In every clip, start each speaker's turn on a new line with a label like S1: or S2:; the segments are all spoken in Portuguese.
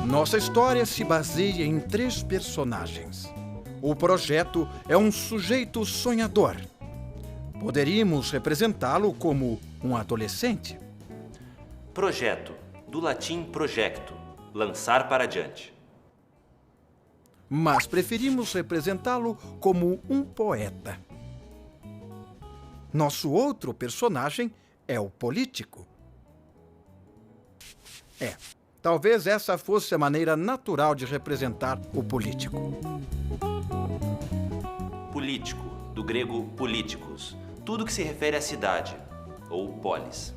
S1: Nossa história se baseia em 3 personagens. O projeto é um sujeito sonhador. Poderíamos representá-lo como um adolescente.
S2: Projeto, do latim projecto, lançar para adiante.
S1: Mas preferimos representá-lo como um poeta. Nosso outro personagem é o político. Talvez essa fosse a maneira natural de representar o político.
S2: Político, do grego políticos, tudo que se refere à cidade, ou polis.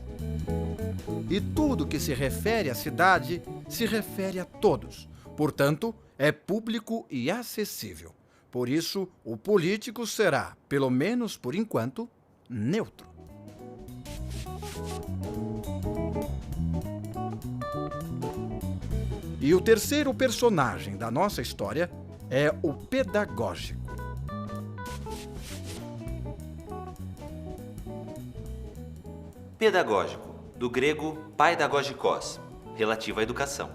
S1: E tudo que se refere à cidade se refere a todos. Portanto, é público e acessível. Por isso, o político será, pelo menos por enquanto, neutro. E o terceiro personagem da nossa história é o pedagógico.
S2: Pedagógico, do grego paidagogikos, relativo à educação.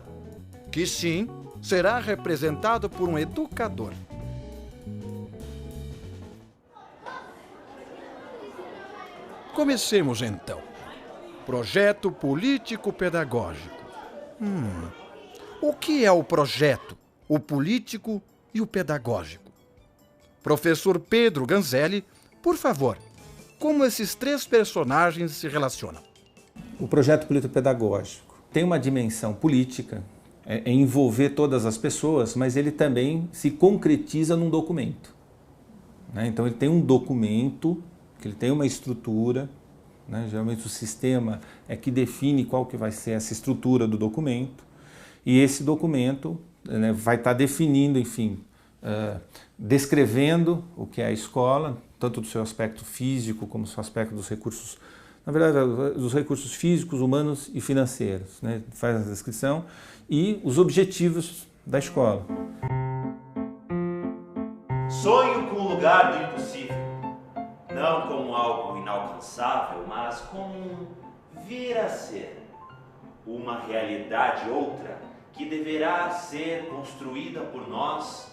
S1: Que sim, será representado por um educador. Comecemos então. Projeto político-pedagógico. O que é o projeto, o político e o pedagógico? Professor Pedro Ganzelli, por favor, como esses 3 personagens se relacionam?
S3: O projeto político-pedagógico tem uma dimensão política, é envolver todas as pessoas, mas ele também se concretiza num documento. Então ele tem um documento, que ele tem uma estrutura, geralmente o sistema é que define qual que vai ser essa estrutura do documento, e esse documento vai estar definindo, enfim, descrevendo o que é a escola, tanto do seu aspecto físico como do seu aspecto dos recursos, na verdade, dos recursos físicos, humanos e financeiros. Faz a descrição e os objetivos da escola.
S2: Sonho com o lugar do impossível, não como algo inalcançável, mas como vir a ser uma realidade outra que deverá ser construída por nós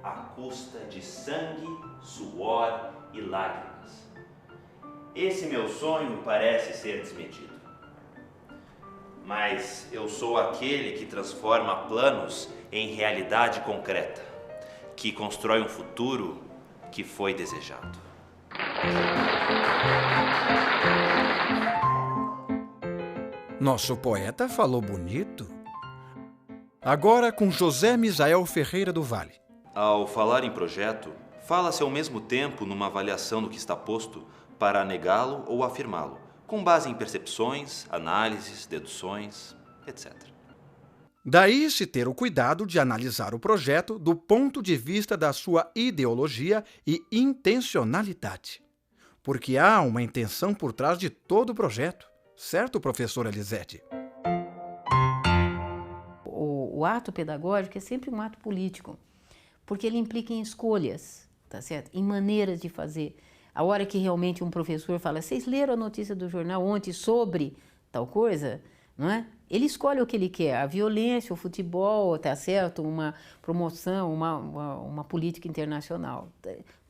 S2: à custa de sangue, suor e lágrimas. Esse meu sonho parece ser desmedido. Mas eu sou aquele que transforma planos em realidade concreta, que constrói um futuro que foi desejado.
S1: Nosso poeta falou bonito. Agora com José Misael Ferreira do Vale.
S2: Ao falar em projeto, fala-se ao mesmo tempo numa avaliação do que está posto para negá-lo ou afirmá-lo, com base em percepções, análises, deduções, etc.
S1: Daí se ter o cuidado de analisar o projeto do ponto de vista da sua ideologia e intencionalidade. Porque há uma intenção por trás de todo o projeto, certo, professora Elisete?
S4: O ato pedagógico é sempre um ato político, porque ele implica em escolhas, tá certo? Em maneiras de fazer. A hora que realmente um professor fala, vocês leram a notícia do jornal ontem sobre tal coisa, não é? Ele escolhe o que ele quer, a violência, o futebol, tá certo? Uma promoção, uma política internacional.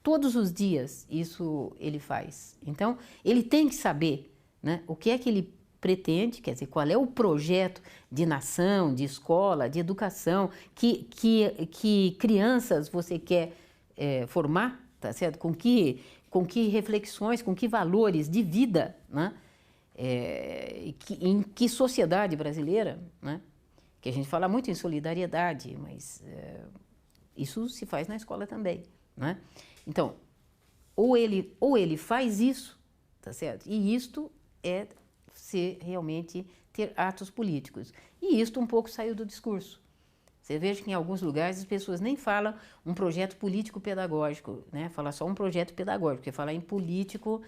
S4: Todos os dias isso ele faz. Então, ele tem que saber, né, o que é que ele pretende, quer dizer, qual é o projeto de nação, de escola, de educação, que crianças você quer formar, tá certo? Com que reflexões, com que valores de vida, né? Em que sociedade brasileira, né? Que a gente fala muito em solidariedade, mas isso se faz na escola também, né? Então, ou ele faz isso, tá certo? E isto é ser realmente ter atos políticos. E isto um pouco saiu do discurso. Você veja que em alguns lugares as pessoas nem falam um projeto político-pedagógico, né? Fala só um projeto pedagógico, porque falar em político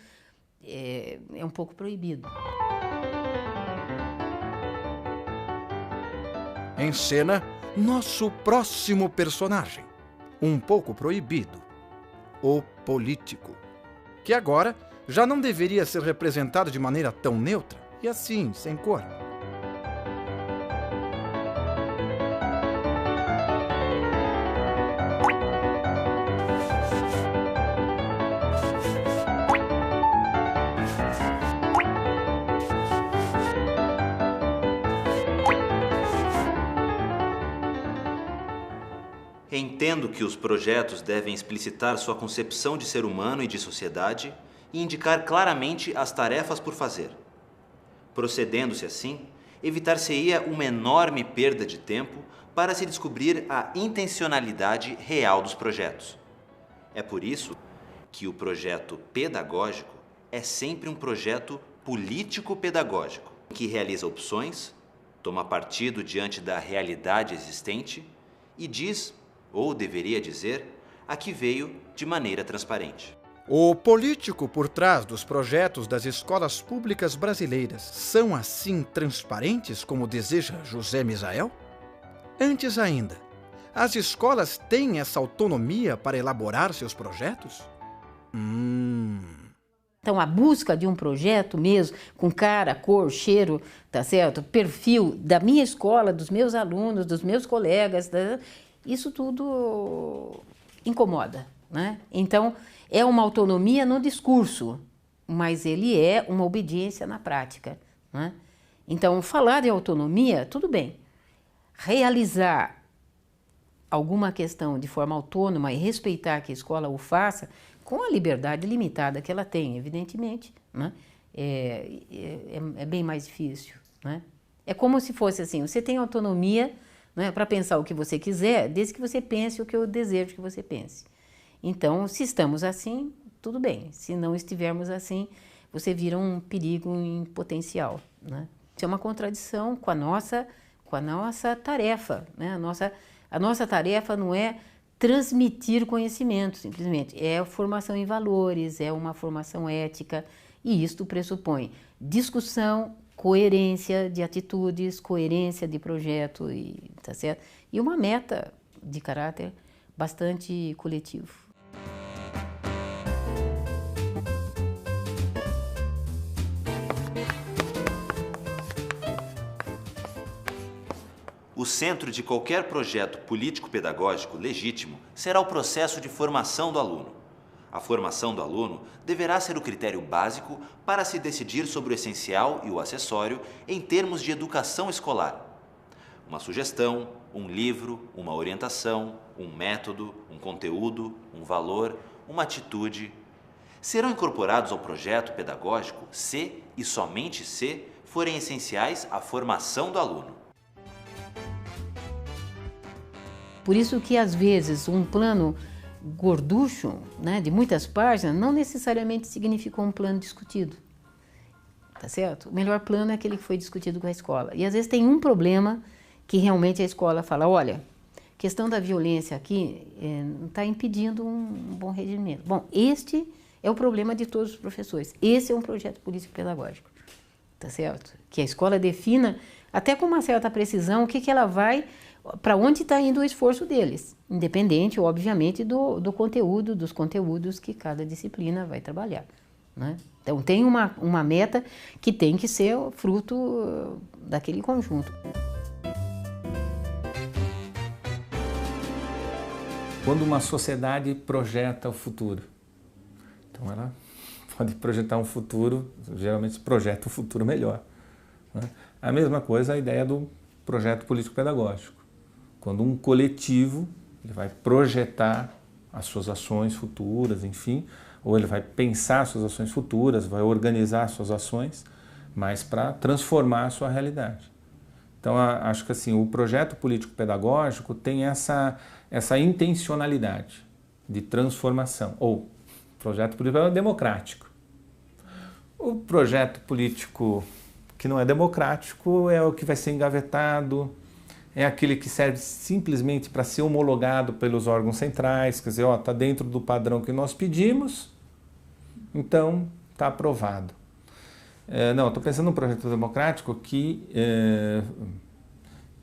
S4: é um pouco proibido.
S1: em cena nosso próximo personagem, um pouco proibido, o político, que agora já não deveria ser representado de maneira tão neutra e assim, sem cor.
S2: Entendo que os projetos devem explicitar sua concepção de ser humano e de sociedade e indicar claramente as tarefas por fazer. Procedendo-se assim, evitar-se-ia uma enorme perda de tempo para se descobrir a intencionalidade real dos projetos. É por isso que o projeto pedagógico é sempre um projeto político-pedagógico, que realiza opções, toma partido diante da realidade existente e diz, ou deveria dizer, a que veio de maneira transparente.
S1: O político por trás dos projetos das escolas públicas brasileiras são assim transparentes como deseja José Misael? Antes ainda, as escolas têm essa autonomia para elaborar seus projetos?
S4: Então, a busca de um projeto mesmo, com cara, cor, cheiro, tá certo? Perfil da minha escola, dos meus alunos, dos meus colegas, isso tudo incomoda, né? Então, é uma autonomia no discurso, mas ele é uma obediência na prática, né? Então, falar de autonomia, tudo bem. Realizar alguma questão de forma autônoma e respeitar que a escola o faça, com a liberdade limitada que ela tem, evidentemente, né? É bem mais difícil, né? É como se fosse assim, você tem autonomia, né, para pensar o que você quiser, desde que você pense o que eu desejo que você pense. Então, se estamos assim, tudo bem. Se não estivermos assim, você vira um perigo em potencial, né? Isso é uma contradição com a nossa tarefa, né? A nossa tarefa não é transmitir conhecimento, simplesmente. É a formação em valores, é uma formação ética, e isto pressupõe discussão, coerência de atitudes, coerência de projeto, tá certo? E uma meta de caráter bastante coletivo.
S2: O centro de qualquer projeto político-pedagógico legítimo será o processo de formação do aluno. A formação do aluno deverá ser o critério básico para se decidir sobre o essencial e o acessório em termos de educação escolar. Uma sugestão, um livro, uma orientação, um método, um conteúdo, um valor, uma atitude, serão incorporados ao projeto pedagógico se e somente se forem essenciais à formação do aluno.
S4: Por isso que, às vezes, um plano gorducho, né, de muitas páginas, não necessariamente significou um plano discutido, tá certo? O melhor plano é aquele que foi discutido com a escola. E, às vezes, tem um problema que realmente a escola fala, olha, a questão da violência aqui está impedindo um bom regimento. Bom, este é o problema de todos os professores. Esse é um projeto político-pedagógico, tá certo? Que a escola defina, até com uma certa precisão, o que ela vai, para onde está indo o esforço deles, independente, obviamente, do conteúdo, dos conteúdos que cada disciplina vai trabalhar, né? Então, tem uma meta que tem que ser fruto daquele conjunto.
S3: Quando uma sociedade projeta o futuro, então ela pode projetar um futuro, geralmente projeta um futuro melhor, né? A mesma coisa a ideia do projeto político-pedagógico. Quando um coletivo ele vai projetar as suas ações futuras, enfim, ou ele vai pensar suas ações futuras, vai organizar suas ações, mas para transformar a sua realidade. Então, acho que assim, o projeto político-pedagógico tem essa intencionalidade de transformação, ou projeto político democrático. O projeto político que não é democrático é o que vai ser engavetado, é aquele que serve simplesmente para ser homologado pelos órgãos centrais, quer dizer, está dentro do padrão que nós pedimos, então está aprovado. Não, estou pensando num projeto democrático que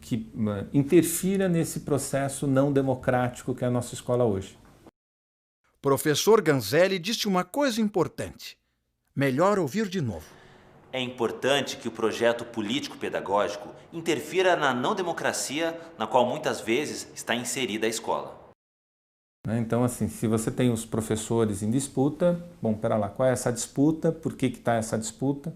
S3: que interfira nesse processo não democrático que é a nossa escola hoje.
S1: Professor Ganzelli disse uma coisa importante. Melhor ouvir de novo.
S2: É importante que o projeto político-pedagógico interfira na não democracia na qual muitas vezes está inserida a escola.
S3: Então, assim, se você tem os professores em disputa, bom, pera lá, qual é essa disputa, por que está essa disputa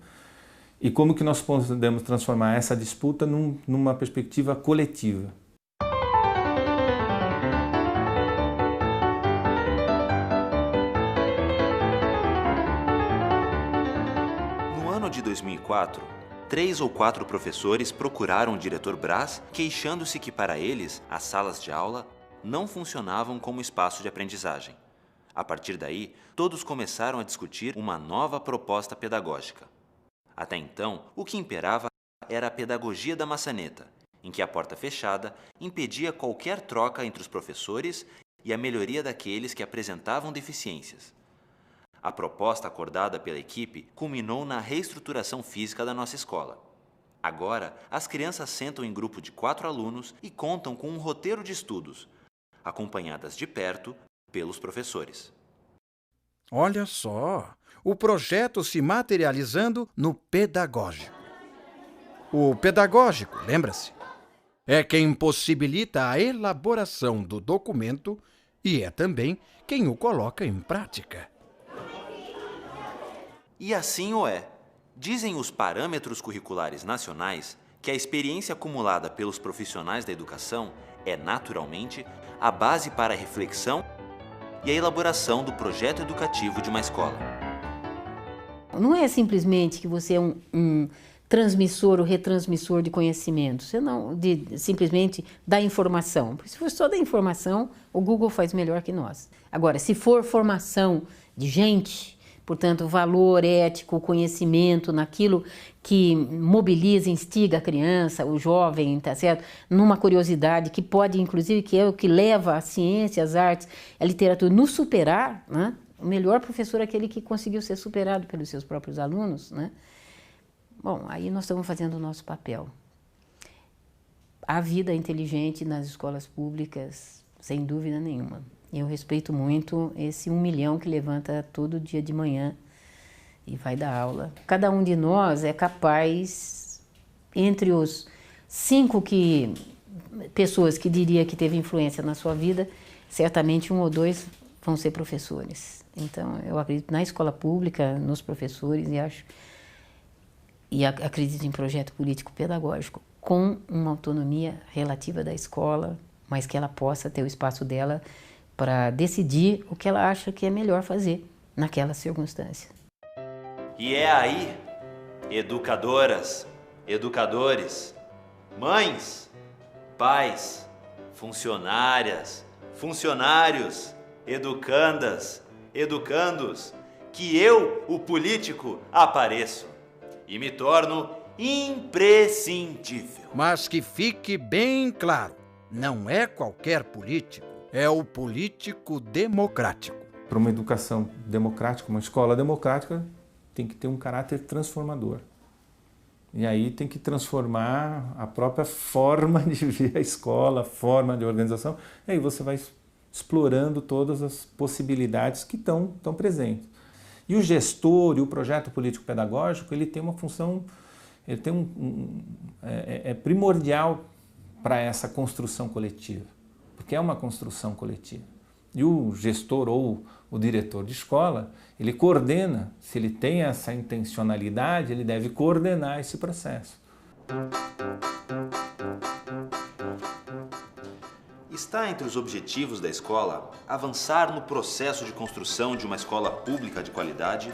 S3: e como que nós podemos transformar essa disputa numa perspectiva coletiva.
S2: No ano de 2004, 3 ou 4 professores procuraram o diretor Braz, queixando-se que para eles as salas de aula não funcionavam como espaço de aprendizagem. A partir daí, todos começaram a discutir uma nova proposta pedagógica. Até então, o que imperava era a pedagogia da maçaneta, em que a porta fechada impedia qualquer troca entre os professores e a melhoria daqueles que apresentavam deficiências. A proposta acordada pela equipe culminou na reestruturação física da nossa escola. Agora, as crianças sentam em grupo de 4 alunos e contam com um roteiro de estudos, acompanhadas de perto pelos professores.
S1: Olha só, o projeto se materializando no pedagógico. O pedagógico, lembra-se, é quem possibilita a elaboração do documento e é também quem o coloca em prática.
S2: E assim o é. Dizem os parâmetros curriculares nacionais que a experiência acumulada pelos profissionais da educação é, naturalmente, a base para a reflexão e a elaboração do projeto educativo de uma escola.
S4: Não é simplesmente que você é um transmissor ou retransmissor de conhecimento, você não simplesmente dá informação. Se for só dar informação, o Google faz melhor que nós. Agora, se for formação de gente, portanto, valor ético, conhecimento naquilo que mobiliza, instiga a criança, o jovem, tá certo? Numa curiosidade que pode, inclusive, que é o que leva a ciência, as artes, a literatura, nos superar, né? O melhor professor é aquele que conseguiu ser superado pelos seus próprios alunos, né? Bom, aí nós estamos fazendo o nosso papel. Há vida inteligente nas escolas públicas, sem dúvida nenhuma. Eu respeito muito esse 1 milhão que levanta todo dia de manhã e vai dar aula. Cada um de nós é capaz, entre os 5 pessoas que diria que teve influência na sua vida, certamente 1 ou 2 vão ser professores. Então, eu acredito na escola pública, nos professores e acredito em projeto político-pedagógico com uma autonomia relativa da escola, mas que ela possa ter o espaço dela para decidir o que ela acha que é melhor fazer naquela circunstância.
S2: E é aí, educadoras, educadores, mães, pais, funcionárias, funcionários, educandas, educandos, que eu, o político, apareço e me torno imprescindível.
S1: Mas que fique bem claro, não é qualquer político. É o político democrático.
S3: Para uma educação democrática, uma escola democrática, tem que ter um caráter transformador. E aí tem que transformar a própria forma de ver a escola, a forma de organização. E aí você vai explorando todas as possibilidades que estão presentes. E o gestor e o projeto político-pedagógico, ele tem uma função, ele tem é primordial para essa construção coletiva. Porque é uma construção coletiva. E o gestor ou o diretor de escola, ele coordena, se ele tem essa intencionalidade, ele deve coordenar esse processo.
S2: Está entre os objetivos da escola avançar no processo de construção de uma escola pública de qualidade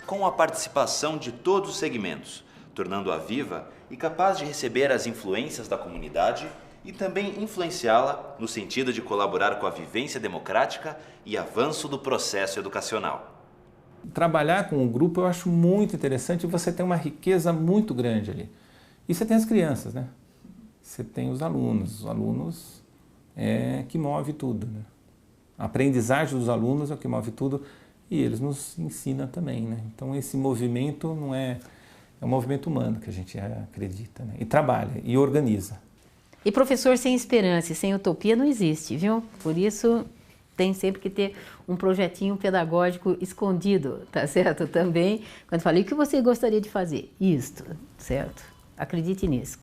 S2: com a participação de todos os segmentos, tornando-a viva e capaz de receber as influências da comunidade e também influenciá-la no sentido de colaborar com a vivência democrática e avanço do processo educacional.
S3: Trabalhar com o grupo eu acho muito interessante e você tem uma riqueza muito grande ali. E você tem as crianças, né? Você tem os alunos é que move tudo, né? A aprendizagem dos alunos é o que move tudo e eles nos ensinam também, né? Então esse movimento não é um movimento humano que a gente acredita, né? E trabalha e organiza.
S4: E professor sem esperança e sem utopia não existe, viu? Por isso tem sempre que ter um projetinho pedagógico escondido, tá certo? Também, quando falei, o que você gostaria de fazer? Isto, certo? Acredite nisso.